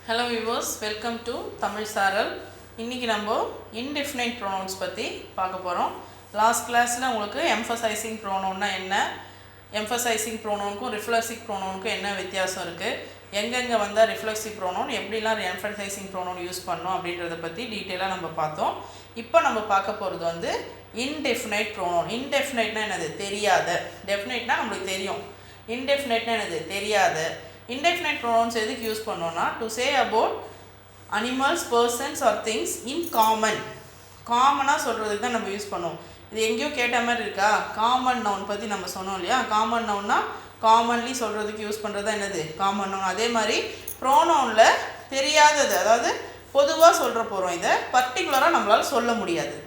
Hello viewers, welcome to Tamil Saral. இன்னைக்கு நம்ம indefinite pronouns பத்தி பார்க்க போறோம். Last classல உங்களுக்கு emphasizing pronoun னா என்ன, emphasizing pronounக்கும் reflexive pronounக்கும் என்ன வித்தியாசம் இருக்கு, எங்கெங்க வந்தா reflexive pronoun, எப்படிலாம் emphasizing pronoun யூஸ் பண்ணனும் அப்படிங்கறத பத்தி டீடைலா நம்ம பார்த்தோம். இப்போ நம்ம பார்க்க போறது வந்து indefinite pronoun. Indefinite னா என்னது? தெரியாத. Definite னா நமக்கு தெரியும். Indefinite னா என்னது? தெரியாத. Indefinite pronouns எதுக்கு யூஸ் பண்ணோம்னா to say about animals, persons or things in common. காமனா சொல்றதுக்கு தான் நம்ம யூஸ் பண்ணுவோம். இது எங்கேயோ கேட்ட மாதிரி இருக்கா? காமன் நவுன் பத்தி நம்ம சொன்னோம் இல்லையா? காமன் நவுன்னா காமன்லி சொல்றதுக்கு யூஸ் பண்றது என்னது? Common noun. அதே மாதிரி ப்ரோனவுன்ல தெரியாதது, அதாவது பொதுவா சொல்ற போறோம். இத பர்టిక్యులரா நம்மளால சொல்ல முடியாது.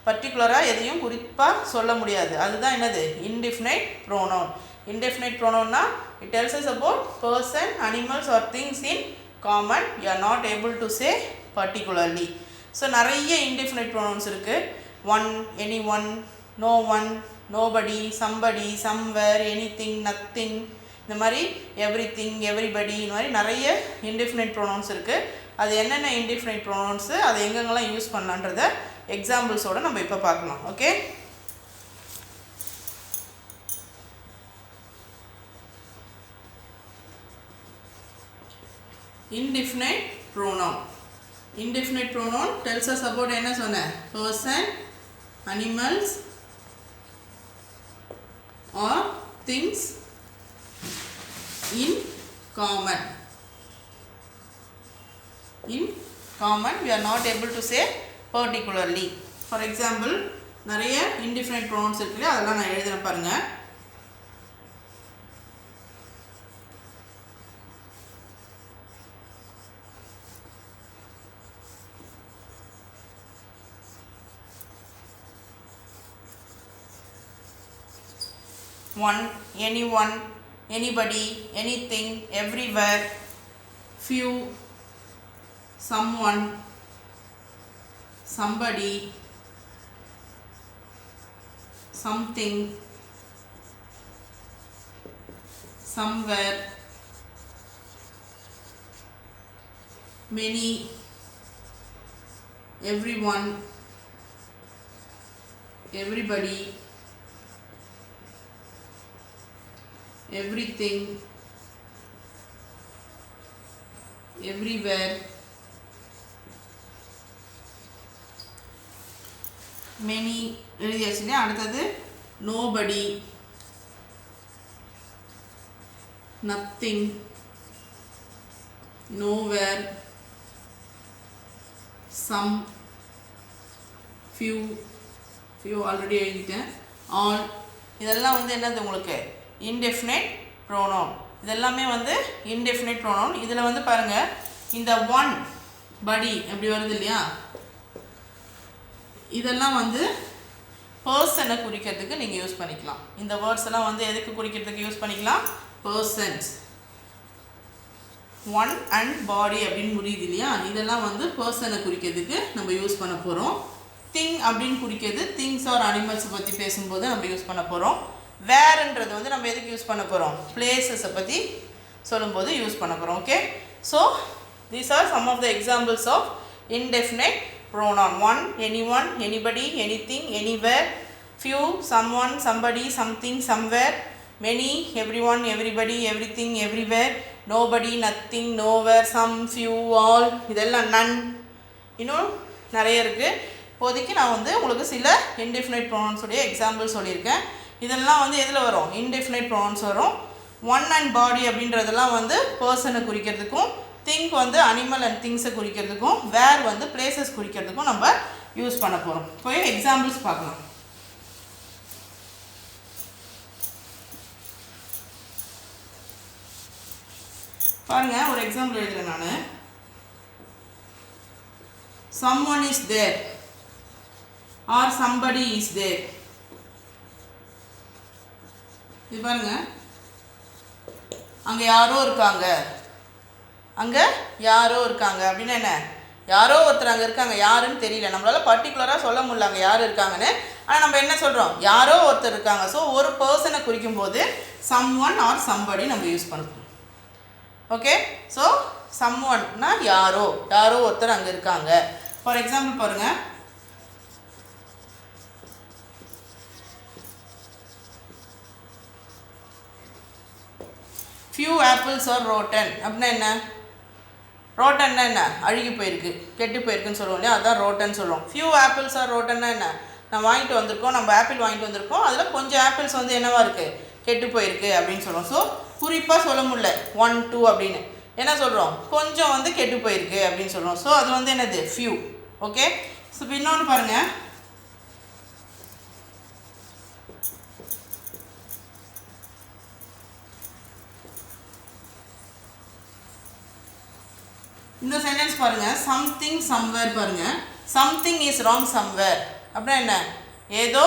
பர்టిక్యులரா எதையும் குறிப்பா சொல்ல முடியாது. அதுதான் என்னது? indefinite pronoun. Indefinite pronoun na it tells us about person, animals or things in common. You are not able to say particularly. So நிறைய indefinite pronouns இருக்கு. One, anyone, no one, nobody, somebody, somewhere, anything, nothing, இந்த மாதிரி everything, everybody, இந்த மாதிரி நிறைய indefinite pronouns இருக்கு. அது என்னென்ன indefinite pronouns, அதை எங்கெங்கெல்லாம் யூஸ் பண்ணலான்றத எக்ஸாம்பிள்ஸோட நம்ம இப்போ பார்க்கலாம். Okay, indefinite pronoun. Indefinite pronoun tells us about என்ன சொன்ன? Person, animals or things in common. In common, we are not able to say particularly. For example, நிறைய indefinite pronouns இருக்குல்ல, அதெல்லாம் நான் எழுதுறேன் பாருங்க. One, anyone, anybody, anything, everywhere, few, someone, somebody, something, somewhere, many, everyone, everybody, everything, everywhere, many. எழுதியாச்சுன்னா அடுத்தது nobody, nothing, nowhere, some, few already எழுதிட்டேன், all. இதெல்லாம் வந்து என்னது உங்களுக்கு? indefinite pronoun. இதெல்லாமே வந்து indefinite pronoun. இதில் வந்து பாருங்க, இந்த one, buddy அப்படி வருது இல்லையா, இதெல்லாம் வந்து பர்சனை குறிக்கிறதுக்கு நீங்கள் யூஸ் பண்ணிக்கலாம். இந்த வேர்ட்ஸ் எல்லாம் வந்து எதுக்கு குறிக்கிறதுக்கு யூஸ் பண்ணிக்கலாம்? பர்சன்ஸ். ஒன் அண்ட் பாடி அப்படின்னு முடியுது இல்லையா, இதெல்லாம் வந்து பர்சனை குறிக்கிறதுக்கு நம்ம யூஸ் பண்ண போகிறோம். திங் அப்படின்னு குறிக்கிறது திங்ஸ் ஆர் அனிமல்ஸை பற்றி பேசும்போது நம்ம யூஸ் பண்ண போகிறோம். வேர்ன்றது வந்து நம்ம எதுக்கு யூஸ் பண்ண போகிறோம்? பிளேசஸை பற்றி சொல்லும்போது யூஸ் பண்ண போகிறோம். Okay, so these are some of the examples of indefinite pronoun. One, anyone, anybody, anything, anywhere, few, someone, somebody, something, somewhere, many, everyone, everybody, everything, everywhere, nobody, nothing, nowhere, some, few, all, இதெல்லாம் none, இன்னும் நிறைய இருக்குது. இப்போதைக்கு நான் வந்து உங்களுக்கு சில indefinite pronouns உடைய எக்ஸாம்பிள் சொல்லியிருக்கேன். இதெல்லாம் வந்து எதில் வரும்? indefinite pronouns வரும். ஒன் அண்ட் பாடி அப்படின்றதெல்லாம் வந்து பர்சனை குறிக்கிறதுக்கும், திங்க் வந்து அனிமல் அண்ட் திங்ஸை குறிக்கிறதுக்கும், வேர் வந்து பிளேசஸ் குறிக்கிறதுக்கும் நம்ம யூஸ் பண்ண போகிறோம். இப்போ எக்ஸாம்பிள்ஸ் பார்க்கலாம். பாருங்க, ஒரு எக்ஸாம்பிள் எழுதுறேன் நான். someone is there or somebody is there. இது பாருங்க, அங்கே யாரோ இருக்காங்க, அங்கே யாரோ இருக்காங்க அப்படின்னா என்ன? யாரோ ஒருத்தர் அங்கே இருக்காங்க, யாருன்னு தெரியல, நம்மளால் பர்டிகுலராக சொல்ல முடியல அங்கே யார் இருக்காங்கன்னு. ஆனால் நம்ம என்ன சொல்கிறோம்? யாரோ ஒருத்தர் இருக்காங்க. ஸோ ஒரு பர்சனை குறிக்கும் போது சம் ஒன் ஆர் சம்படி நம்ம யூஸ் பண்ணுறோம். ஓகே, ஸோ சம்ஒன்னா யாரோ ஒருத்தர் அங்கே இருக்காங்க. ஃபார் எக்ஸாம்பிள் பாருங்கள், few apples are rotten அப்படின்னா என்ன? ரோட்டன்னா என்ன? அழுகி போயிருக்கு, கெட்டு போயிருக்குன்னு சொல்லுவோம் இல்லையா, அதுதான் ரோட்டன் சொல்லுவோம். few apples are rottenனா என்ன? நம்ம வாங்கிட்டு வந்திருக்கோம், நம்ம ஆப்பிள் வாங்கிட்டு வந்திருக்கோம், அதில் கொஞ்சம் ஆப்பிள்ஸ் வந்து என்னவா இருக்குது, கெட்டு போயிருக்கு அப்படின்னு சொல்லுவோம். ஸோ குறிப்பாக சொல்ல முடியல 1 2 அப்படின்னு என்ன சொல்கிறோம், கொஞ்சம் வந்து கெட்டு போயிருக்கு அப்படின்னு சொல்லுவோம். ஸோ அது வந்து என்னது, few. ஓகே. ஸோ இப்போ இன்னொன்று பாருங்கள், இந்த சென்டென்ஸ் பாருங்கள், சம்திங் சம்வேர் பாருங்கள், சம்திங் இஸ் ராங் சம்வேர் அப்படின்னா என்ன, ஏதோ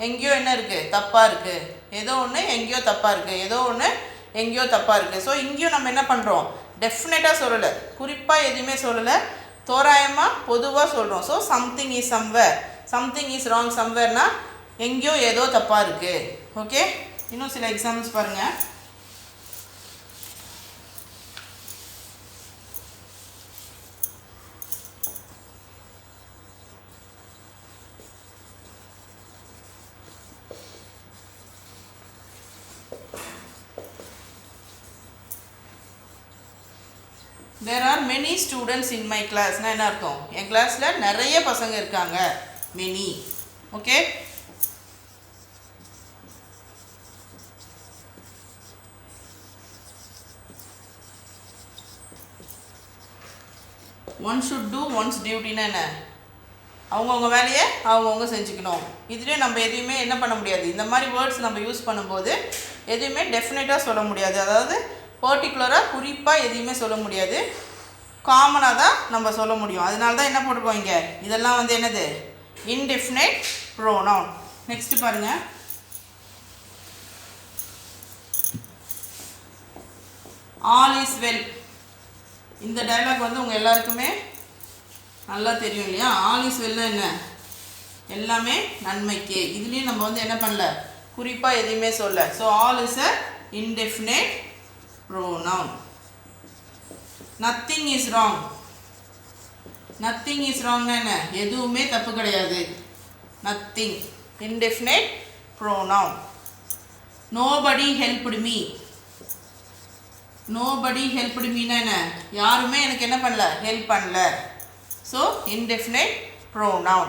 எங்கேயோ என்ன இருக்குது, தப்பாக இருக்குது, ஏதோ ஒன்று எங்கேயோ தப்பாக இருக்குது, ஏதோ ஒன்று எங்கேயோ தப்பாக இருக்குது. ஸோ இங்கேயும் நம்ம என்ன பண்ணுறோம், டெஃபினட்டாக சொல்லலை, குறிப்பாக எதுவுமே சொல்லலை, தோராயமாக பொதுவாக சொல்கிறோம். So something is somewhere, something is wrong சம்வேர்னா எங்கேயோ ஏதோ தப்பாக இருக்குது. ஓகே. இன்னும் சில எக்ஸாம்பிள்ஸ் பாருங்கள், there are many students in my class. நான் என்ன அர்த்தம், என் கிளாஸில் நிறைய பசங்க இருக்காங்க, many. Okay. One should do one's டியூட்டின்னா என்ன, அவங்கவுங்க வேலையை அவங்கவுங்க செஞ்சுக்கணும். இதுலேயே நம்ம எதுவுமே என்ன பண்ண முடியாது, இந்த மாதிரி வேர்ட்ஸ் நம்ம யூஸ் பண்ணும்போது எதுவுமே டெஃபினட்டாக சொல்ல முடியாது, அதாவது பர்டிகுலராக குறிப்பாக எதையுமே சொல்ல முடியாது, காமனாக தான் நம்ம சொல்ல முடியும். அதனால தான் என்ன போட்டுருக்கோம் இங்கே, இதெல்லாம் வந்து என்னது, இன்டெஃபினைட் ப்ரோனவுன். நெக்ஸ்ட் பாருங்கள், ஆல் இஸ் வெல். இந்த டயலாக் வந்து உங்கள் எல்லாருக்குமே நல்லா தெரியும் இல்லையா. ஆல் இஸ் வெல்னா என்ன, எல்லாமே நன்மைக்கே. இதுலேயும் நம்ம வந்து என்ன பண்ணல, குறிப்பாக எதையுமே சொல்ல. So all is a indefinite pronoun. nothing is wrong. nothing is wrong என்ன, எதுவுமே தப்பு கிடையாது, nothing indefinite pronoun. nobody helped me. nobody helped me என்ன, யாருமே எனக்கு என்ன பண்ணல, ஹெல்ப் பண்ணல. So indefinite pronoun.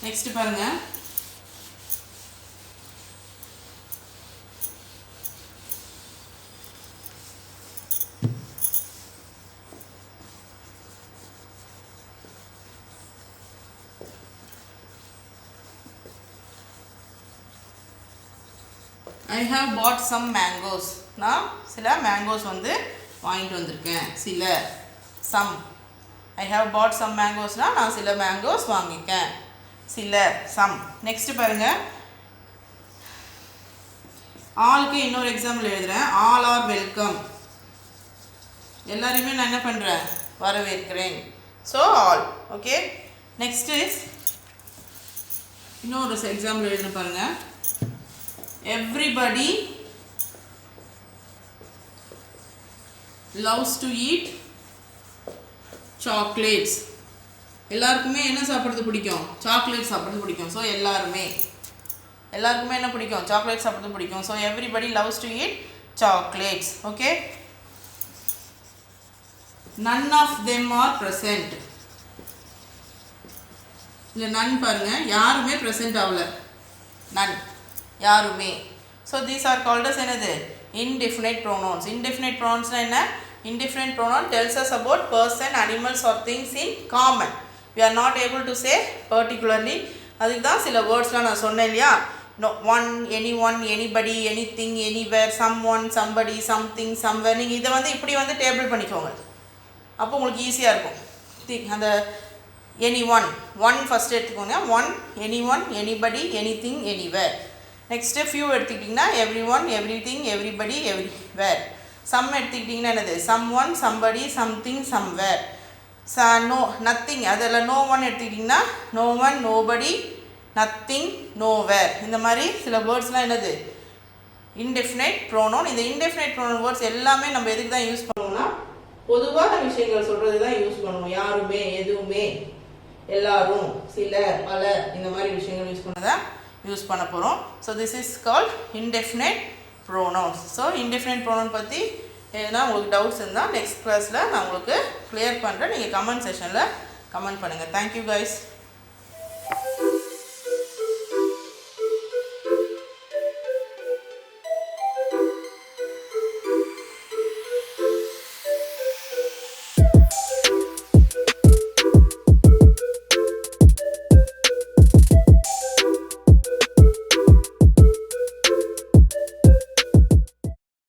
நெக்ஸ்ட் பாருங்க, I have bought some mangoes. நான் சில mangoes வந்து வாங்கிட்டு வந்திருக்கேன், சில. some. I have bought some mangoes னா நான் சில mangoes வாங்கியிருக்கேன், சில. some. நெக்ஸ்ட் பாருங்க, ஆல்க்கு இன்னொரு எக்ஸாம்பிள் எழுதுகிறேன். ஆல் ஆர் வெல்கம், எல்லாரையுமே நான் என்ன பண்ணுறேன், வரவேற்கிறேன். So all. Okay. Next is இன்னொரு எக்ஸாம்பிள் எழுதுன்னு பாருங்கள். everybody loves to eat chocolates. எல்லாருக்குமே என்ன சாப்பிட்றது பிடிக்கும், சாக்லேட் சாப்பிட்றது பிடிக்கும். ஸோ எல்லாருமே, எல்லாருக்குமே என்ன பிடிக்கும், சாக்லேட் சாப்பிட்றது பிடிக்கும். So everybody loves to eat chocolates. Okay. none of them are present. இல்லை none பாருங்க, யாருமே present ஆகல, none யாருமே. So these are called as என்னது, indefinite pronouns. indefinite pronouns என்ன, indefinite pronoun tells us about person, animals or things in common. We are not able to say particularly. அதுக்கு தான் சில வேர்ட்ஸ்லாம் நான் சொன்னேன் இல்லையா, no one, anyone, anybody, anything, anywhere, someone, somebody, something, somewhere. நீங்கள் இதை வந்து இப்படி வந்து டேபிள் பண்ணிக்கோங்க, அப்போ உங்களுக்கு ஈஸியாக இருக்கும். அந்த anyone, one ஃபஸ்ட் எடுத்துக்கோங்க. one, anyone, anybody, anything, anywhere. Next few எடுத்துக்கிட்டிங்கன்னா everyone, everything, everybody, everywhere. Some எடுத்துக்கிட்டிங்கன்னா என்னது, someone, somebody, something, somewhere. No nothing, அதில் நோ ஒன் எடுத்துக்கிட்டிங்கன்னா no one, nobody, nothing, nowhere. இந்த மாதிரி சில வேர்ட்ஸ்லாம் என்னது இன்டெஃபினைட் ப்ரோனவுன். இந்த இன்டெஃபினைட் ப்ரோனவுன் வேர்ட்ஸ் எல்லாமே நம்ம எதுக்கு தான் யூஸ் பண்ணுவோம்னா பொதுவான விஷயங்கள் சொல்கிறது தான் யூஸ் பண்ணுவோம். யாருமே, எதுவுமே, எல்லாரும், சிலர், பலர், இந்த மாதிரி விஷயங்கள் யூஸ் பண்ணதான் யூஸ் பண்ண போகிறோம். So this is called indefinite pronouns. So indefinite pronoun பற்றி எதுனா உங்களுக்கு டவுட்ஸ் இருந்தால் நெக்ஸ்ட் கிளாஸில் நான் உங்களுக்கு கிளியர் பண்ணுறேன். நீங்கள் கமெண்ட் செஷனில் கமெண்ட் பண்ணுங்கள். Thank you guys.